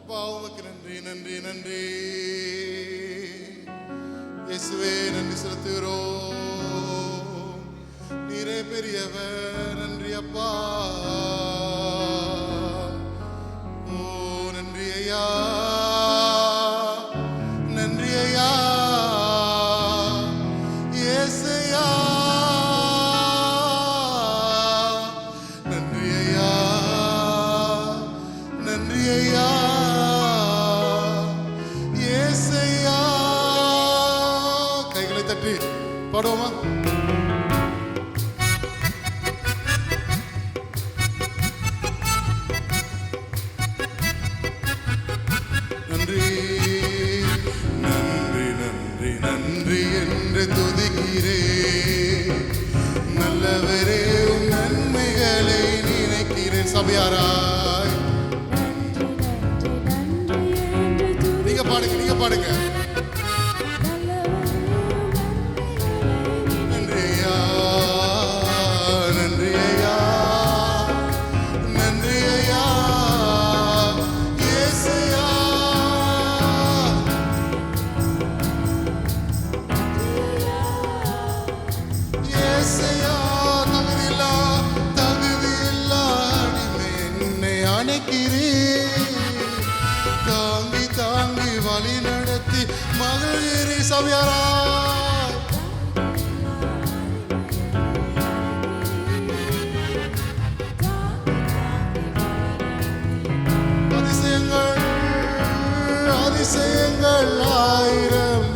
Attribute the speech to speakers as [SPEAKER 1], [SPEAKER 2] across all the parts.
[SPEAKER 1] அப்பா உமக்கு நன்றி நன்றி நன்றி இயேசுவே, நன்றி செலுத்துகிறோம். நீரே பெரியவர். நன்றி அப்பா. ஓ நன்றி ஐயா, நன்றி ஐயா, இயேசுயா, நன்றி ஐயா, நன்றி ஐயா, இயேசுயா. கைகளை தட்டி பாடுவோமா? நன்றி நன்றி நன்றி நன்றி என்று துதிக்கிறே. நல்லவரே உம் நன்மைகளை நினைக்கிறேன். சபையாராய் நீங்க பாடுங்க, நீங்க பாடுங்க. நன்றி ஐயா, நன்றி ஐயா, நன்றி ஐயா, இயேசுயா, இயேசுயா. தகுதியில்லா அடிமை என்னை அணைக்கிறேன். தாங்கி தாங்கி வழி நடத்தி மகிழ்கிறே. சபையாரா அதிசயங்கள் அதிசயங்கள் ஆயிரம்,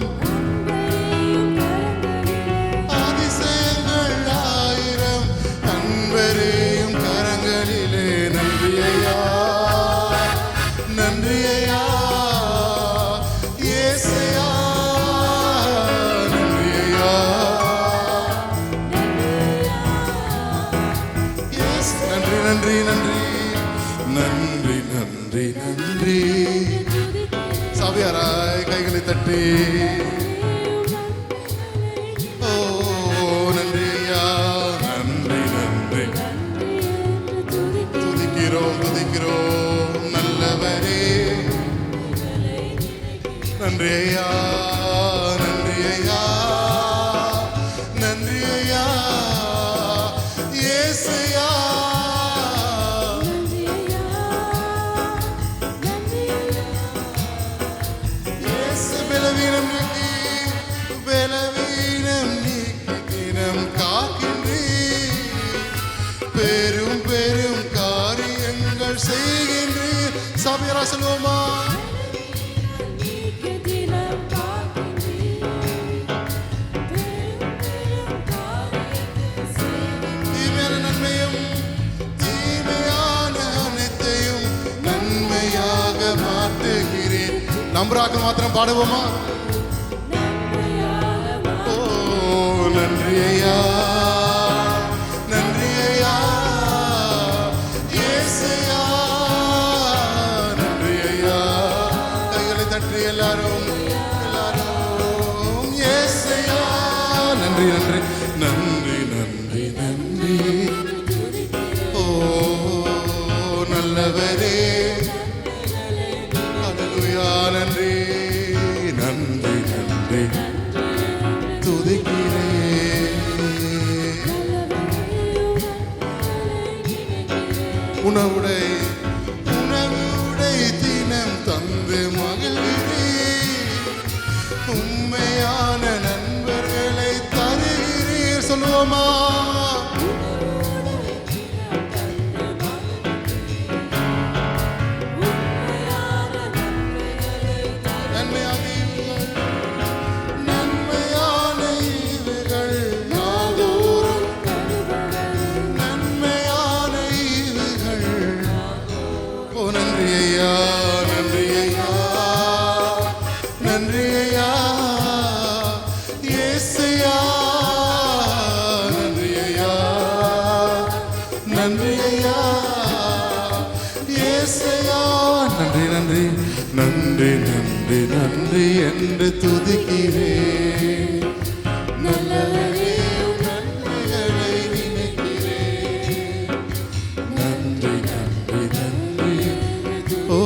[SPEAKER 1] அதிசயங்கள் ஆயிரம் அன்பரையும் கரங்களிலே. நன்றி ஐயா, நன்றி ஐயா, இயேசுயா, நன்றி ஐயா, இயேசு. நன்றி நன்றி நன்றி நன்றி நன்றி நன்றி. சபையாராய் கைகளை தட்டி ஓ நன்றி ஐயா, நன்றி நன்றி. துதிக்கிறோம் துதிக்கிறோம் நல்லவரே. நன்றி ஐயா, நன்றி ஐயா, நன்றி ஐயா, இயேசுயா, இயேசு. பலவீனம் நீக்கி பலவீனம் நீக்கி தினம் காக்கின்றீர். பெரும் பெரும் காரியங்கள் செய்கின்றீர். சபையாரா சொல்லுவோமா? தீமையான நன்மையும் தீமையான அனைத்தையும் நன்மையாக மாற்றுகிறேன். நம்பராக மாத்திரம் பாடுவோமா? ஓ நன்றி ஐயா, நன்றி ஐயா, இயேசுயா, நன்றி ஐயா. கைகளை தட்டி எல்லாரும் எல்லாரும் இயேசுயா. நன்றி நன்றி நன்றி நன்றி நன்றி. ஓ நல்லவரே, அல்லேலூயா. நன்றி நன்றி நன்றி துதிக்கிறேன். உணவுடை உணவுடை தினம் தந்து மகிழ்கிறீர். உண்மையான நண்பர்களை தருகிறீர். சொல்லுவோமா? நன்மையான ஈவுகள் நாள்தோறும், நன்மையான ஈவுகள். ஓ நன்றி ஐயா, நன்றி ஐயா, நன்றி ஐயா, இயேசுயா, நன்றி ஐயா, நன்றி ஐயா, இயேசுயா. நன்றி நன்றி நன்றி நன்றி நன்றி என்று துதிக்கிறேன். நல்லவரே உம் நன்மைகளை நினைக்கிறேன். நன்றி நன்றி நன்றி. ஓ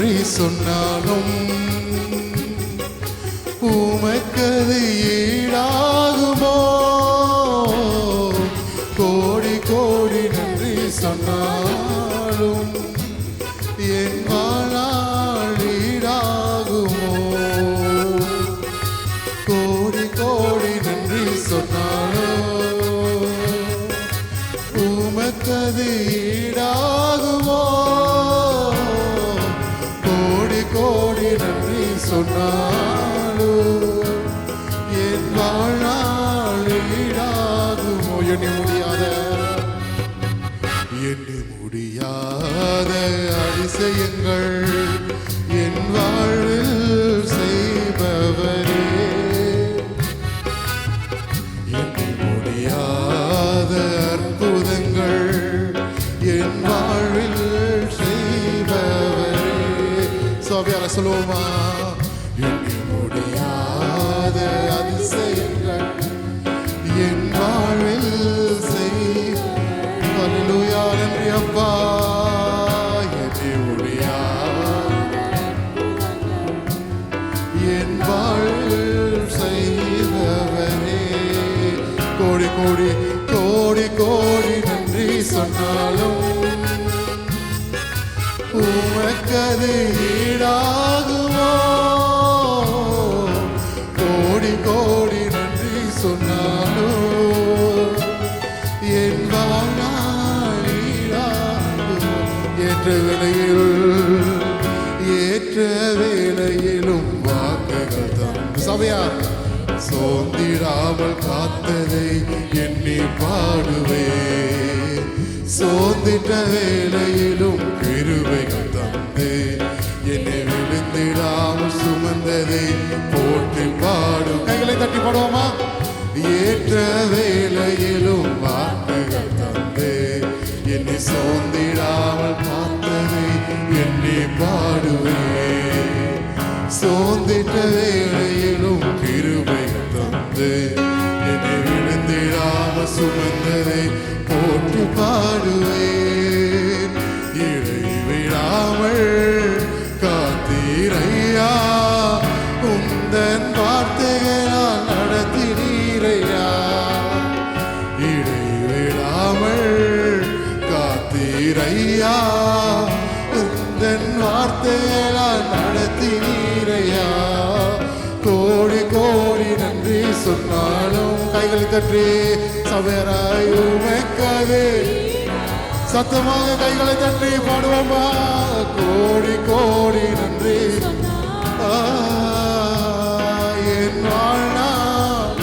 [SPEAKER 1] நன்றி சொன்னாலும் உமக்கது ஈடாகுமோ? கோடி கோடி நன்றி சொன்னாலும் என் வாழ்நாள் ஈடாகுமோ? கோடி கோடி நன்றி சொன்னாலும் உமக்கது ஈடாகுமோ? கோடி கோடி நன்றி சொன்னாலும் என் வாழ்நாள் ஈடாகுமோ? எண்ணி முடியாத அதிசயங்கள் என் வாழ்வில் செய்பவரே, எண்ணி முடியாத அற்புதங்கள் என் வாழ்வில் செய்பவரே. சோபியார சொல்லுவோமா? எண்ணி முடியாத அதிசயங்கள் என் வாழ்வில் அல்லேலூயா. நன்றி அப்பா. எண்ணி முடியாத என் வாழ்வில் செய்பவரே, கோடி கோடி கோடி கோடி நன்றி சொன்னாலும் உமக்கது ஈடாகுமோ? கோடி கோடி நன்றி சொன்னாலும் என் வாழ்நாள் ஈடாகுமோ? ஏற்ற வேளையிலும் வாக்குகள் தந்து சபையார் சோர்ந்திடாமல் காத்ததை எண்ணி பாடுவே. சோர்ந்திட்ட வேளையிலும் கிருபைகள் தந்து என்னை விழுந்திடாமல் சுமந்ததை போற்றி பாடும். கைகளை தட்டி பாடுவோமா? ஏற்ற வேளையிலும் வாக்குகள் தந்து என்னை சோர்ந்திடாமல் காத்ததை எண்ணி பாடுவே. சோர்ந்திட்ட வேளையிலும் கிருபைகள் தந்து என்னை விழுந்திடாமல் சுமந்ததை போற்றி பாடுவேன். இடைவிடாமல் காத்தீரையா, உந்தன் வார்த்தைகளால் நடத்தினீரையா. இடைவிடாமல் காத்தீரையா, உந்தன் வார்த்தைகளால் நடத்தினீரையா. கோடி கோடி நன்றி சொன்னாலும் கைகளை தட்டி சபையராய் உமக்கது சத்தமாக கைகளை தட்டி பாடுவோமா? கோடி கோடி நன்றி என் வாழ்நாள்.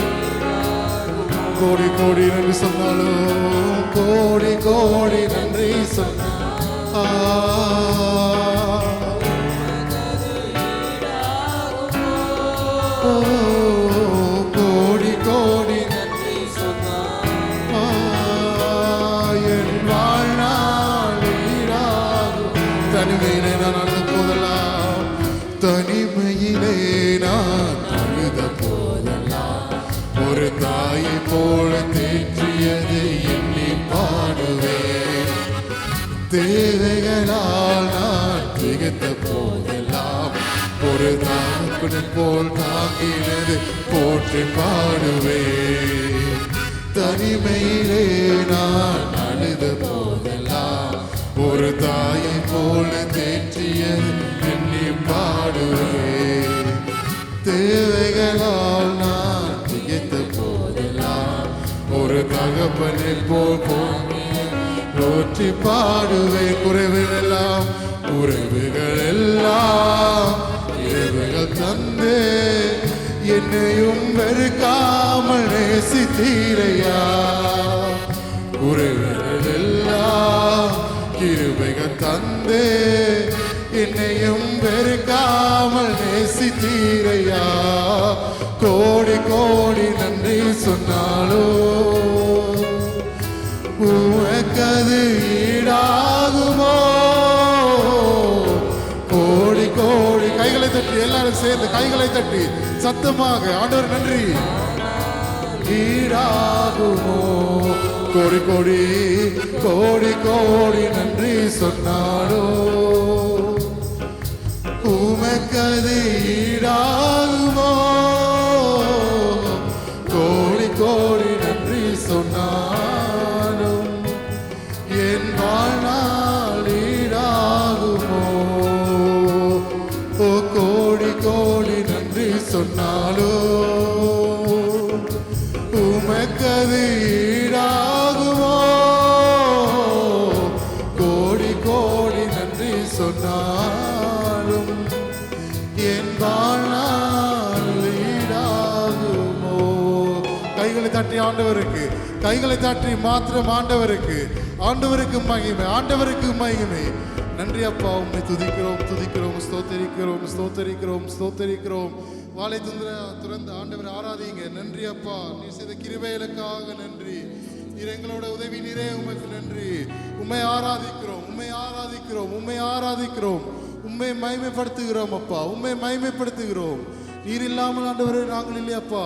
[SPEAKER 1] கோடி கோடி நன்றி சொன்னாலும் கோடி கோடி நன்றி சொன்ன கோடி கோடி நன்றி சொன்ன என் வாழ்நாள் ஈடாகும். தனிமையிலே நான் அழுத போதெல்லாம், தனிமையிலே நான் அழுத போதெல்லாம் ஒரு தாயை போல தேற்றியதை எண்ணி பாடுவேன். தேவைகளால் நான் திகைத்த போதெல்லாம் ஒரு தாக்குனை போல் தாங்கினது போற்றி பாடுவேன். தனிமையிலே நான் அழுத போதெல்லாம் ஒரு தாயை போல தேற்றியது எண்ணி பாடுவேன். தேவைகளால் நான் திகைத்த போதெல்லாம் ஒரு தகப்பனை போல் போற்றி பாடுவேன். குறைவுகளெல்லாம் இரவுகள் தந்து என்னையும் வெறுக்காமல் நேசித்தீரையா. குறைவுகள் எல்லாம் கிருபைகள் தந்து என்னையும் வெறுக்காமல் நேசித்தீரையா. கோடி கோடி நன்றி சொன்னாலோ உமக்கது ஈடாகுமோ? கோடி கோடி கைகளை தட்டி எல்லாரும் சேர்ந்து கைகளை தட்டி சத்தமாக ஆண்டவர் நன்றி. ஈடாகுமோ? கோடி கோடி கோடி கோடி நன்றி சொன்னாலோ உமக்கது ஈடாகுமோ? கோடி கோடி நன்றி சொன்னாலும் என் வாழ்நாள் ஈடாகுமோ? ஓ கோடி கோடி நன்றி சொன்னாலும் உமக்கது ஈடாகுமோ? கோடி கோடி நன்றி சொன்னாலும் என் வாழ்நாள் ஈடாகுமோ? கைகளை தட்டி ஆண்டவருக்கு, கைகளை தட்டி மாத்திரம் ஆண்டவருக்கு, ஆண்டவருக்கு மகிமை, ஆண்டவருக்கு மகிமை. நன்றி அப்பா, உம்மை துதிக்கிறோம் துதிக்கிறோம், ஸ்தோத்தரிக்கிறோம் ஸ்தோத்தரிக்கிறோம் ஸ்தோத்தரிக்கிறோம். வாளை துறந்து ஆண்டவரை ஆராதிங்க. நன்றி அப்பா, நீ செய்த கிருபைகளுக்காக நன்றி. நீர் எங்களோட உதவி நீரே, உமக்கு நன்றி. உம்மை ஆராதிக்கிறோம் உம்மை ஆராதிக்கிறோம் உம்மை ஆராதிக்கிறோம், உம்மை மகிமைப்படுத்துகிறோம் அப்பா, உம்மை மகிமைப்படுத்துகிறோம். நீர் இல்லாமல் ஆண்டவரே நாங்கள் இல்லையாப்பா,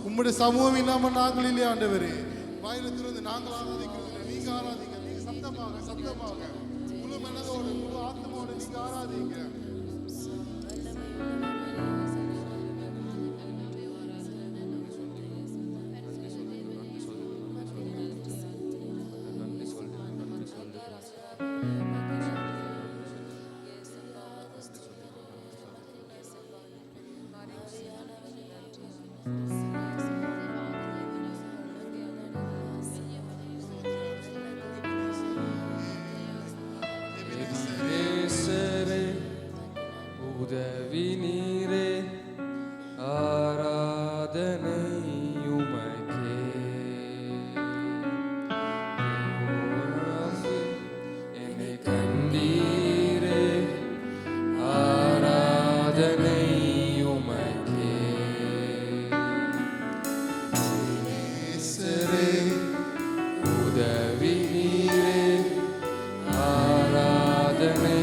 [SPEAKER 1] உம்முடைய சமூகம் இல்லாமல் நாங்கள் இல்லையா ஆண்டவரே. வாயில திறந்து நாங்கள் ஆராதிக்கிறது, நீங்க ஆராதிங்க. நீங்க சத்தமாக சத்தமாக முழு மனதோடு முழு ஆத்மாவோடு நீங்க ஆராதிங்க.
[SPEAKER 2] உதவி நீரே, ஆராதனை உமக்கே. என்னை கண்டீரே, ஆராதனை உமக்கே. உதவி நீரே, ஆராதனை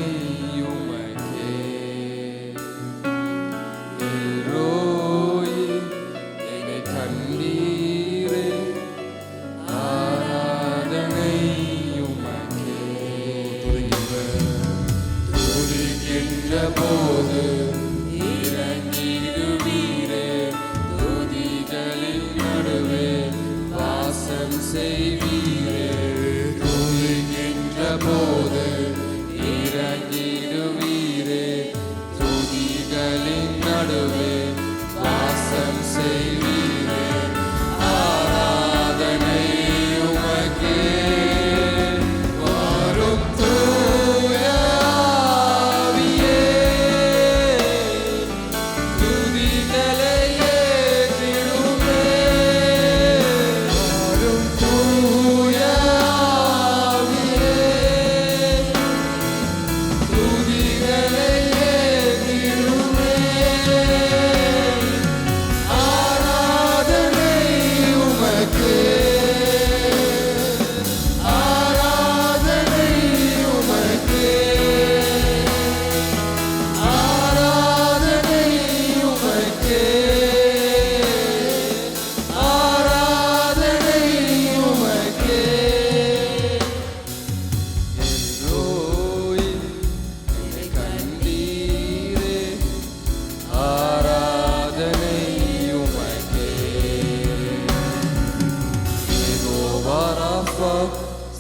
[SPEAKER 2] போது இறங்கிடுவீரே, துதிகளின் நடுவே வாசம் செய்வீரே. துதிக்கின்ற போது இறங்கிடுவீரே, துதிகளின் நடுவே வாசம் செய்வீரே. ஆராதனை உமக்கே வரும் தூய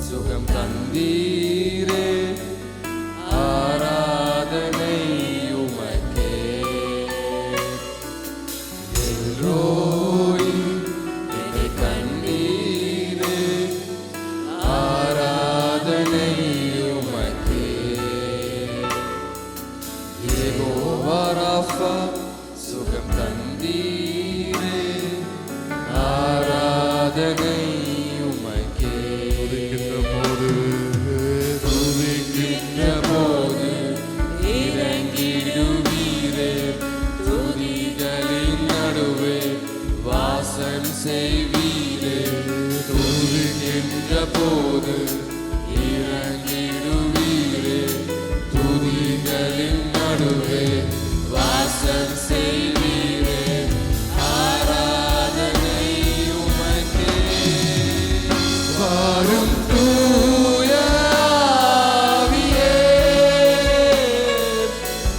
[SPEAKER 2] சுகம் தந்தீரே, ஆராதனை உமக்கே. எல்ரோய் என்னை கண்டீரே, ஆராதனை உமக்கே. யெகோவா ராஃபா சுகம் தந்தீரே, ஆராதனை போது இறங்கிடுவீரே, துதிகளின் நடுவே வாசம் செய்வீரே. துதிக்கின்ற போது இறங்கிடுவீரே, துதிகளின் நடுவே வாசம் செய்வீரே. ஆராதனை உமக்கே வரும்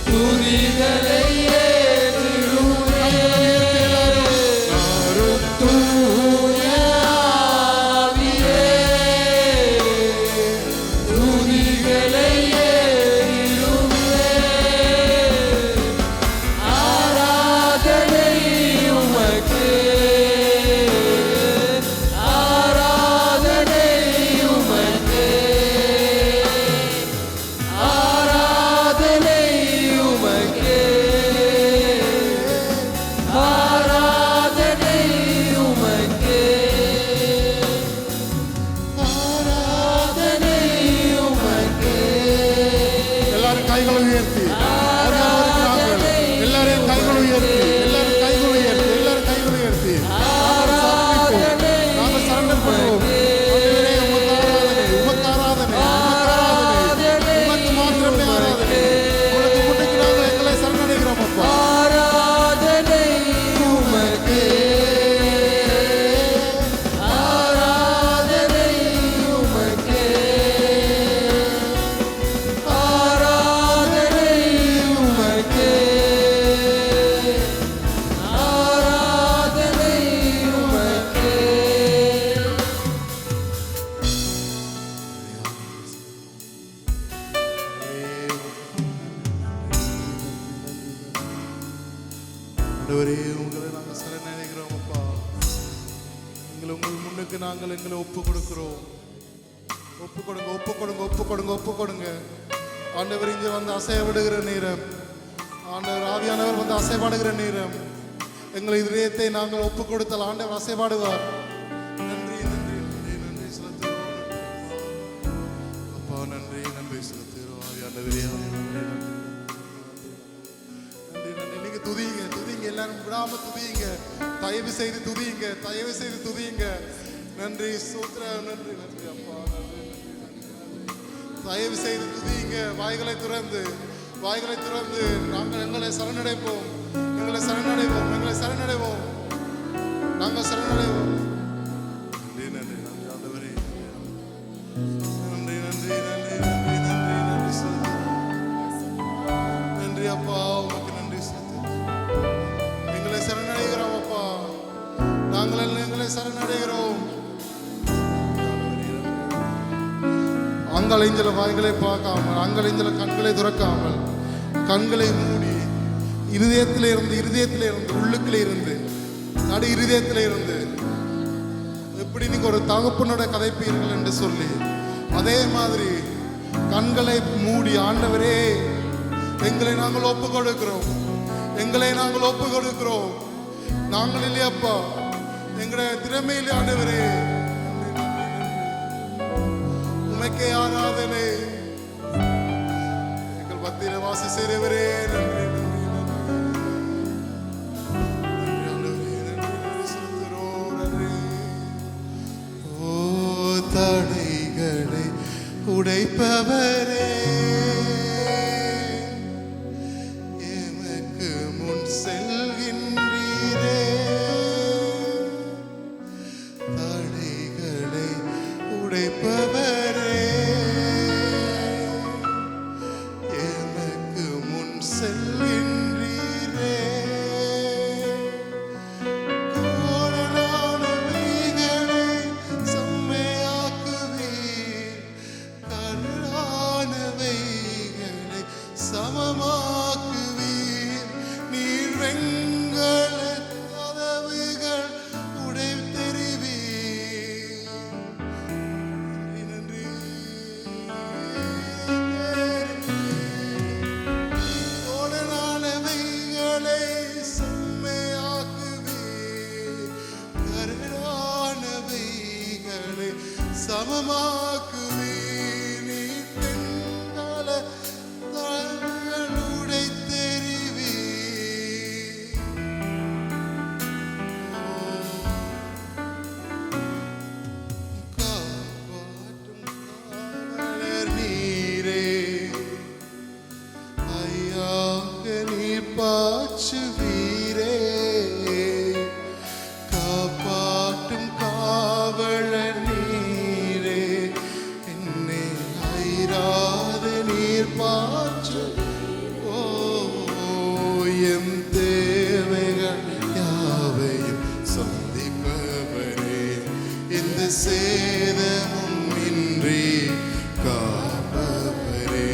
[SPEAKER 2] துதிகளே
[SPEAKER 1] எங்களை உங்கள் முன்னுக்கு நாங்கள் எங்களை ஒப்பு கொடுக்கிறோம். ஒப்பு கொடுங்க, ஒப்பு கொடுங்க, ஒப்பு கொடுங்க, ஒப்பு கொடுங்க. ஆண்டவர் இங்கே வந்து அசையப்படுகிற நேரம், ஆண்டவர் ஆவியானவர் வந்து அசைபாடுகிற நேரம், எங்கள் இதயத்தை நாங்கள் ஒப்பு கொடுத்தால் ஆண்டவர் அசைபாடுவார். நன்றி நன்றி நன்றி நன்றி செலுத்துகிறோம். அப்பா நன்றி நன்றி செலுத்துகிறோம். ஆண்டவரே நன்றி நன்றி. நீங்க துதிங்க, துதிங்க, எல்லாரும் விடாம துதிங்க. தயவு செய்து துதிங்க, தயவு செய்து துதிங்க. நன்றி சூத்திரம். நன்றி நன்றி அப்பா. தயவு செய்து துதிங்க. வாய்களை திறந்து, வாய்களை திறந்து நாங்கள் எங்களை சரணடைப்போம், எங்களை சரணடைவோம், எங்களை சரணடைவோம், நாங்கள் சரணடைவோம். நன்றி நன்றி நன்றி ஆண்டவரே. நன்றி நன்றி நன்றி நன்றி நன்றி நன்றி நன்றி அப்பா. உமக்கு நன்றி எங்களை சரணடைகிறோம் அப்பா. நாங்கள் எங்களை சரணடைகிறோம். அங்கலைஞ்சல வாய்களை பார்க்காமல், அங்கலைஞ்சல கண்களை துறக்காமல், கண்களை மூடி இருதயத்திலே இருந்து உள்ளுக்குள்ளே இருந்து நடு இருதயத்திலே இருந்து எப்படி நீங்க ஒரு தகப்பனோட கதைப்பீர்கள் என்று சொல்லி அதே மாதிரி கண்களை மூடி ஆண்டவரே எங்களை நாங்கள் ஒப்பு கொடுக்கிறோம், எங்களை நாங்கள் ஒப்பு கொடுக்கிறோம். நாங்கள் இல்லையப்பா, எங்களுடைய திறமையிலே ஆண்டவரே உமக்கே ஆராதனை. எங்கள் மத்தியிலே வாசி செய்கிறவரே நன்றி நன்றி நன்றி நன்றி செலுத்துகிறோம். நன்றி. ஓ தடைகளை உடைப்பவரே, எமக்கு முன் செல்கின்றீரே. தடைகளை உடைப்பவரே, எமக்கு முன் செல்கின்றீரே. கோணலானவைகளை செம்மையாக்குவீர், கருளானவைகளை சமமாக்குவீர். நீர் வெண்கல கதவுகள் உடைத்தெறிவீர். நன்றி கோணலானவைகளை செம்மையாக்குவீர், கருளானவைகளை சமமாக்குவீர். நீர் வெண்கல கதவுகள் உடைத்தெறிவீர். காப்பாற்றும் காவலர் நீரே, ஐயாக நீர் பாய்ச்சுவீரே. காப்பாற்றும் காவலர் நீரே, என்னை ஐராத நீர் பாய்ச்சு. ஓ எம் தேவைகள் யாவையும் சந்திப்பவரே, இந்த சேதமும் இன்றி காப்பவரே.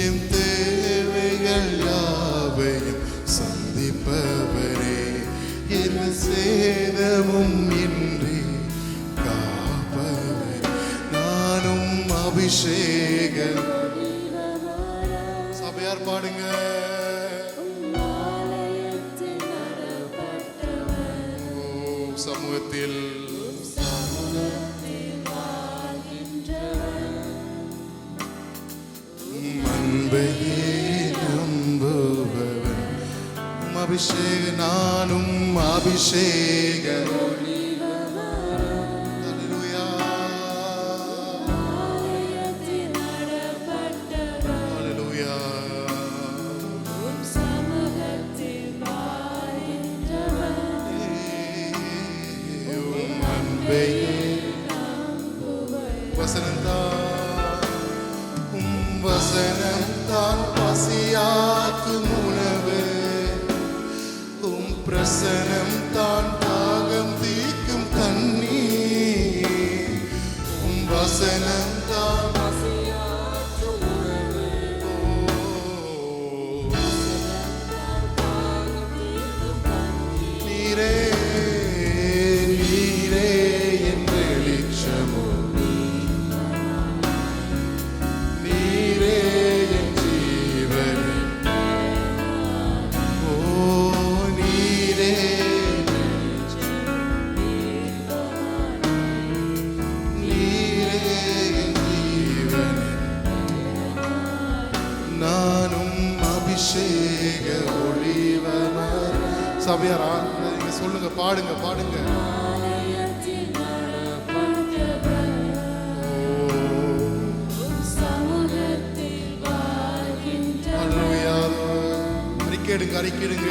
[SPEAKER 1] எம் தேவைகள் யாவையும் சந்திப்பவரே, இந்த சேதமும் இன்றி காப்பவரே. நானும் அபிஷேக சபையார் பாடுங்க. ஓ சமூகத்தில் அன்பையே நம்புபவன் அபிஷேக. நானும் அபிஷேக. ஹல்லேலூயா. ஹல்லேலூயா. அன்பையே வசனம்தான் பசியாக்கும் உணவு, பிரசனம் தான் தாகம் தீர்க்கும் தண்ணீர். வசனம் தான் நீரே நீரே சபையாரா நீங்க சொல்லுங்க, பாடுங்க பாடுங்க. அறிக்கையிடுங்க அறிக்கையிடுங்க.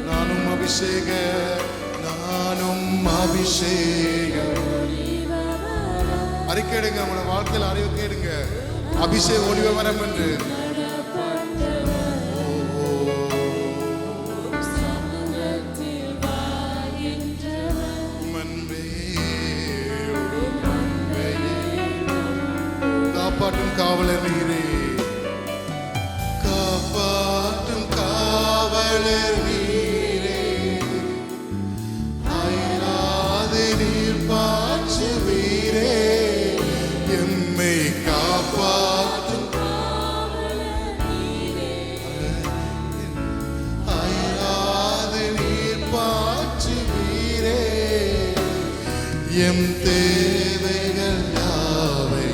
[SPEAKER 1] நானும் அபிஷேக அறிக்கையிடுங்க. உங்களோட வாழ்க்கையில் அறிக்கையிடுங்க. அபிஷேக ஒளிவ வரம் என்று. காப்பாற்றும் காவலர் நீரே, காப்பாற்றும் காவலர் நீரே, அயராது நீர் பாய்ச்சுவீரே, எம்மை காப்பாற்றும் அயராது நீர் பாய்ச்சுவீரே, எம் தேவைகள் யாவை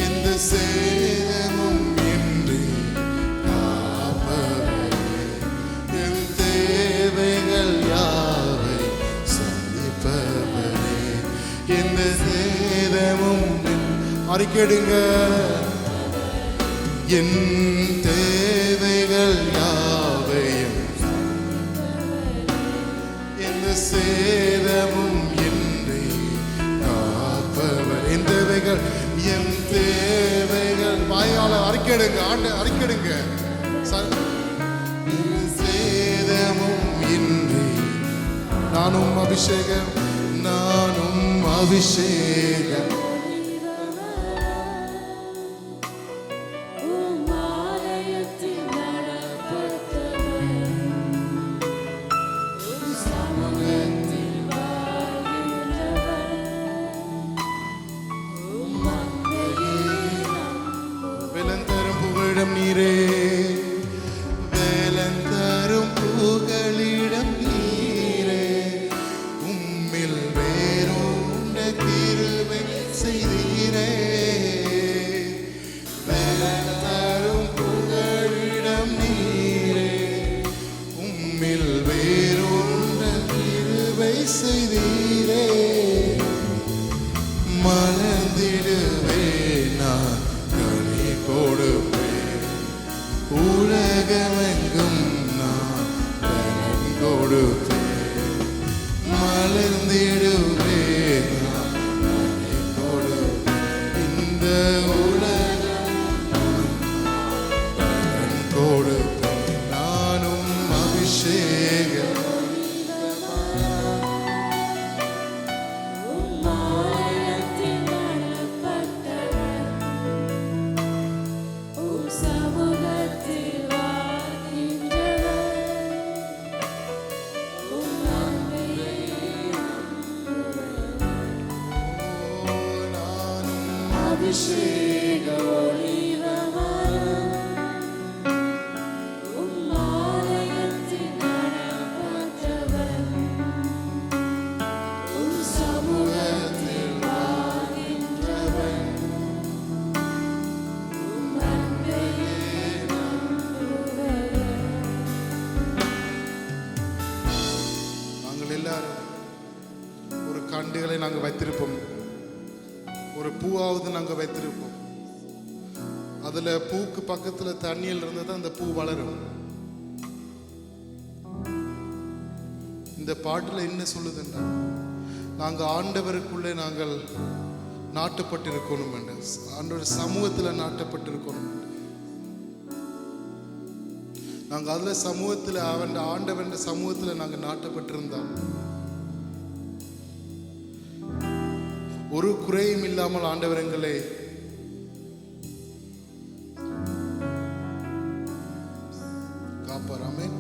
[SPEAKER 1] எந்த சேதமும் இன்றி காப்பவரே, என் தேவைகள் யாவை சந்திப்பவரே, எந்த சேதமும் அறிக்கையிடுங்க. என் தேவைகள் யாவையும் எந்த சேதமும் இன்றி காப்பவர். என் தேவைகள் என் தேவைகள் வாயால அறிக்கையிடுங்க. ஆண்டு அறிக்கையிடுங்க. சேதமும் இன்றி நானும் அபிஷேகம் நீரே, வேலந்தரும் புகலிடம் நீரே, உம்மில் வேறோண்ட கிருபை செய்தீரே, வேலந்தரும் புகலிடம் நீரே, உம்மில் வேறோண்ட கிருபை செய்தீரே, மலர்ந்திடுவே நான் கனி கொடுப்பேன், உலகமெங்கும் நான் பலன் கொடுப்பேன், மலர்ந்திடுவேன் நான் கனி கொடுப்பேன், இந்த உலகம் பலன் கொடுப்பேன், நானும் அபிஷேகம் ஒரு கண்டுகளை நாங்கள் வைத்திருப்போம், ஒரு பூவாவது நாங்கள் வைத்திருப்போம். அதுல பூக்கு பக்கத்துல தண்ணியில் இருந்து தான் அந்த பூ வளரும். இந்த பாட்டுல என்ன சொல்லுதுன்னா, நாங்க ஆண்டவருக்குள்ளே நாங்கள் நாட்டப்பட்டிருக்கணும் என்று, ஆண்டவர் சமூகத்துல நாட்டப்பட்டிருக்கணும். நாங்க அதுல சமூகத்துல ஆண்டவன் சமூகத்துல நாங்க நாட்டப்பட்டிருந்தோம். ஒரு குறையும் இல்லாமல் ஆண்டவர் எங்களை காப்பார். ஆமென்.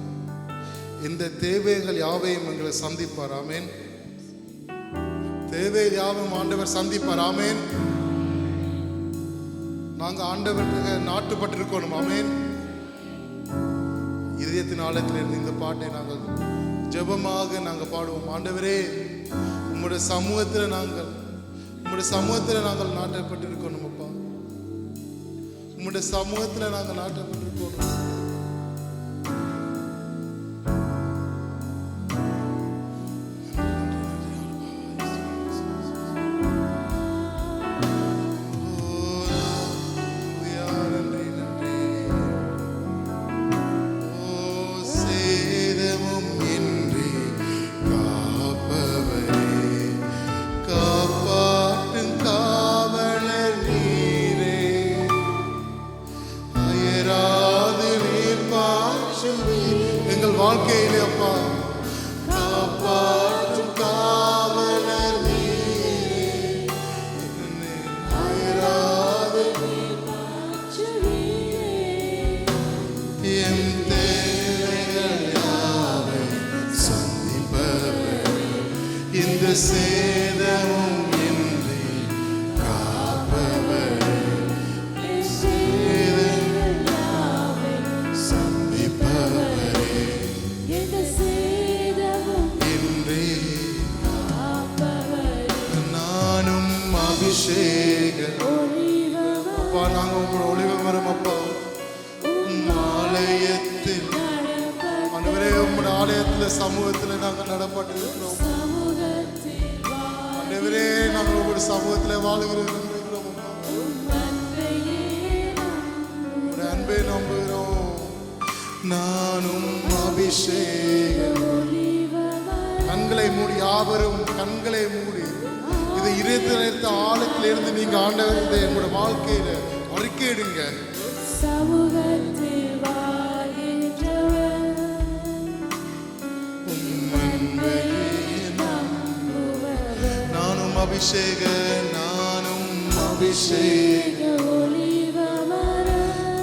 [SPEAKER 1] இந்த தேவைகள் யாவையும் எங்களை சந்திப்பார். ஆமென். தேவை யாவும் ஆண்டவர் சந்திப்பார். ஆமென். நாங்க ஆண்டவருக்கு நாட்டுப்பட்டிருக்கணும். ஆமென். இதயத்தின் ஆழத்தில் இருந்து இந்த பாட்டை நாங்கள் ஜெபமாக நாங்கள் பாடுவோம். ஆண்டவரே, உம்முடைய சமூகத்தில் நாங்கள் நாட்டப்பட்டிருக்கணும். அப்பா, உம்முடைய சமூகத்துல நாங்க நாட்டப்பட்டிருக்கோம். வாழ்க்கையிலே அப்பா காப்பாற்றும் காவலர் நீரே, அயராது என் தேவைகள் யாவை சந்திப்பவர், இந்த சேதமும் இன்றி காப்பவர், அப்பா நாங்க உங்களோட ஒளிவ மரம் அப்பா ஆலயத்தில் அன்றுவரே உங்களுடைய ஆலயத்துல சமூகத்துல நாங்கள் நடப்பட்டு இருக்கிறோம். அன்றுவரே நாங்கள் உங்களுடைய சமூகத்துல வாழுகிறோம். உங்களுடைய அன்பை நம்புகிறோம். நானும் அபிஷேகம் கண்களை மூடி, யாவரும் கண்களை மூடி இது இருந்த ஆழத்திலிருந்து நீங்க ஆண்டவரே என்னோட வாழ்க்கையில அறிக்கையிடுங்க. நானும் அபிஷேக, நானும் அபிஷேக.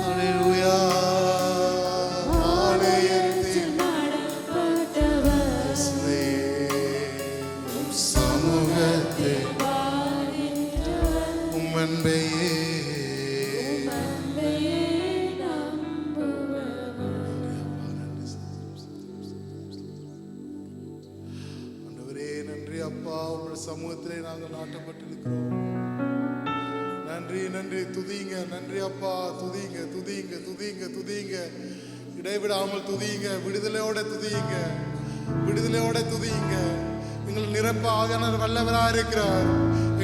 [SPEAKER 1] அல்லேலூயா. சமூகத்திலே நாங்கள் நாட்டப்பட்டிருக்கிறோம். நன்றி நன்றி, துதிங்க. நன்றி அப்பா, துதிங்க துதிங்க துதிங்க துதிங்க, இடைவிடாமல் துதிங்க. விடுதலையோட துதிங்க, விடுதலையோட துதிங்க. எங்கள் நிரப்ப ஆவியானவர் வல்லவராக இருக்கிறார்.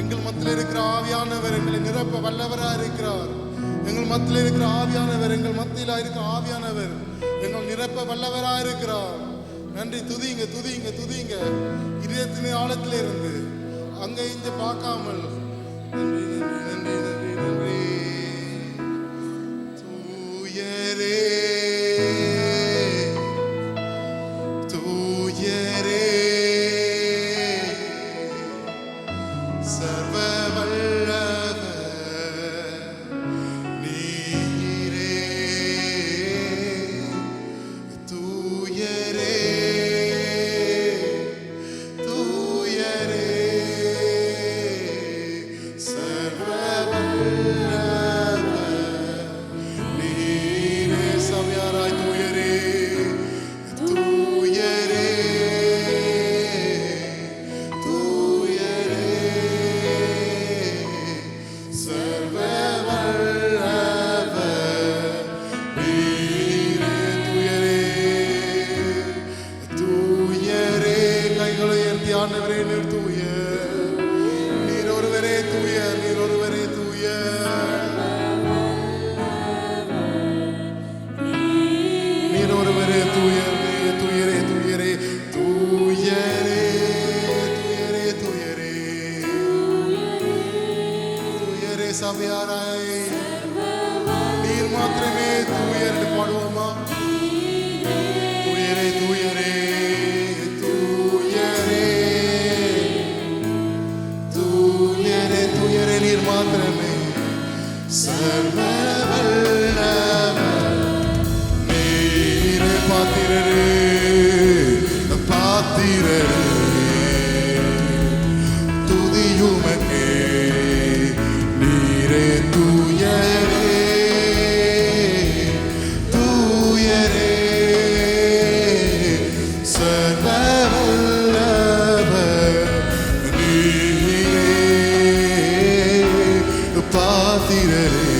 [SPEAKER 1] எங்கள் மத்தியில் இருக்கிற ஆவியானவர் எங்களை நிரப்ப வல்லவராக இருக்கிறார். எங்கள் மத்தியில் இருக்கிற ஆவியானவர், எங்கள் மத்தியில் இருக்கிற ஆவியானவர் எங்கள் நிரப்ப வல்லவராக இருக்கிறார். நன்றி, துதிங்க துதிங்க துதிங்க. இதயத்தின் ஆழத்திலே இருந்து அங்க இங்க பார்க்காமல் நன்றி நன்றி நன்றி நன்றி நன்றி. தூயரே தூயரே சர்வ வல்லவர் நீரே, தூயரே சபையாராய் நீர் மாத்திரமே தூயர் பாடுவோமா? தூயரே தூயரே தூயரே தூயரே தூயரே நீர் மாத்திரமே சர்வ வல்லவர் நீரே, பாத்திரரே பாத்திரரே துதியுமக்கே நீரே, தூயரே தூயரே சர்வ வல்லவர் நீரே, பாத்திரரே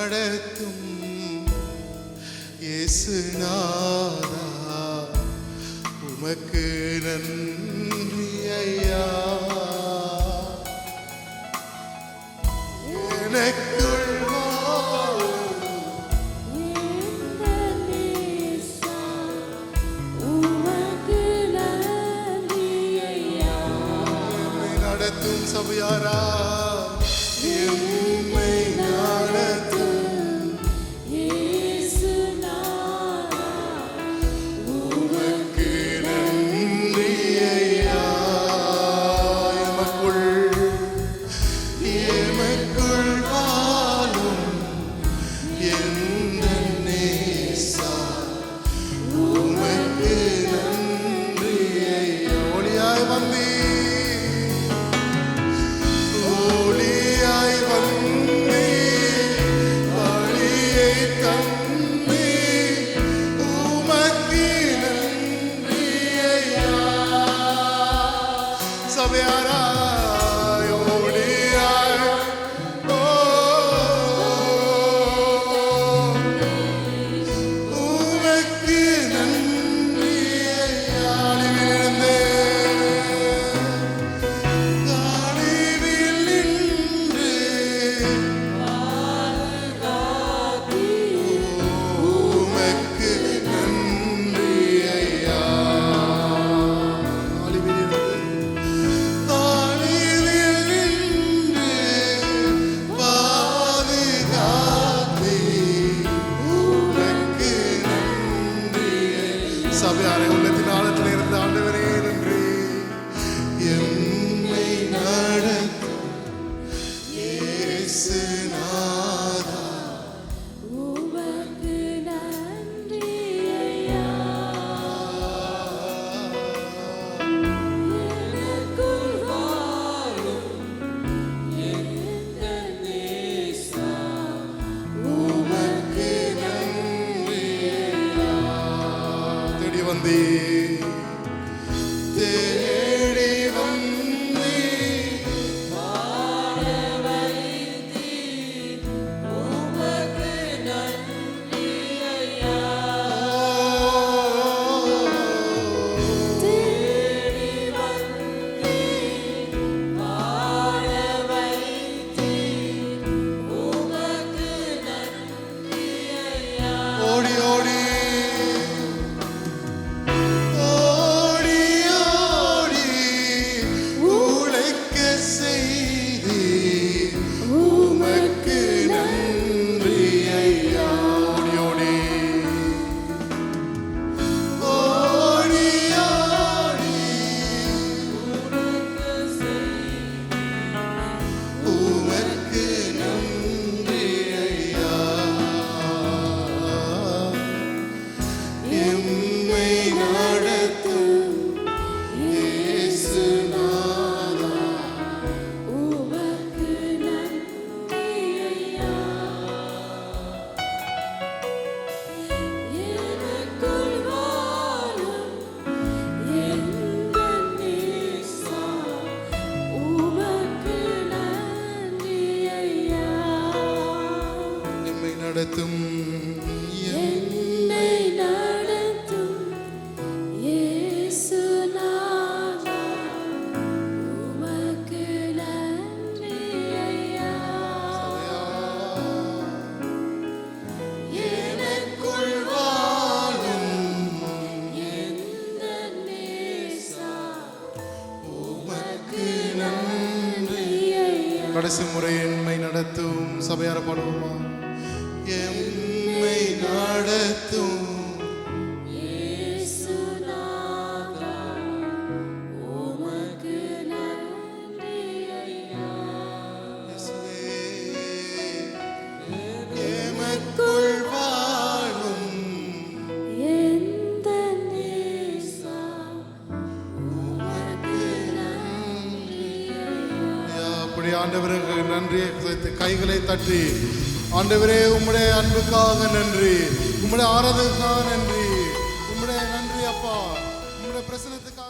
[SPEAKER 1] நடத்தும் இயேசுநாதா உமக்கு நன்றி ஐயா. எனக்குள் வாழும் என்னை நடத்தும் சபையாரா, என்னை நடத்தும் உமக்கு நன்றி ஐயா. எமக்குள் வாழும் எந்தன் நேசா உமக்கு நன்றி ஐயா. ஒளியாய் வந்தீர், ஒளியாய் வந்தீர், வழியை தந்தீர், உமக்கு நன்றி ஐயா. சபையாராய் ஒளியாய் உமக்கு நன்றி ஐயா. அழிவில் நின்று உமக்கு நன்றி ஐயா. அழிவில் நின்று பாதுகாத்தீர், உமக்கு நன்றி. சபையாரை உள்ளத்தின் ஆழத்தில் இருந்த ஆண்டவரே நன்றி. எம்மை நடத்தும் இயேசுநாதா உமக்கு நன்றி ஐயா. தேடி வந்தீர், தேடி வந்தீர், ஓடி ஓடி ஓடி ஓடி உழைக்க செய்தீர், உமக்கு நன்றி ஐயா. ஓடி ஓடி ஓடி உமக்கு நன்றி ஐயா. எம்மை நடத்தும் இயேசுநாதா எம்மை நடத்தும் எனக்குள் வாழும் உமக்கு நன்றி. கடைசி முறை எம்மை நடத்தும் சபையார பாடுவோமா? எம்மை நடத்தும் எமக்குள் வாழும் அப்படி ஆண்டவருக்கு நன்றியை கைகளை தட்டி, ஆண்டவரே உம்முடைய அன்புக்காக நன்றி, உம்முடைய ஆராதனைக்காக நன்றி, உம்முடைய நன்றி அப்பா, உம்முடைய பிரசன்னத்துக்காக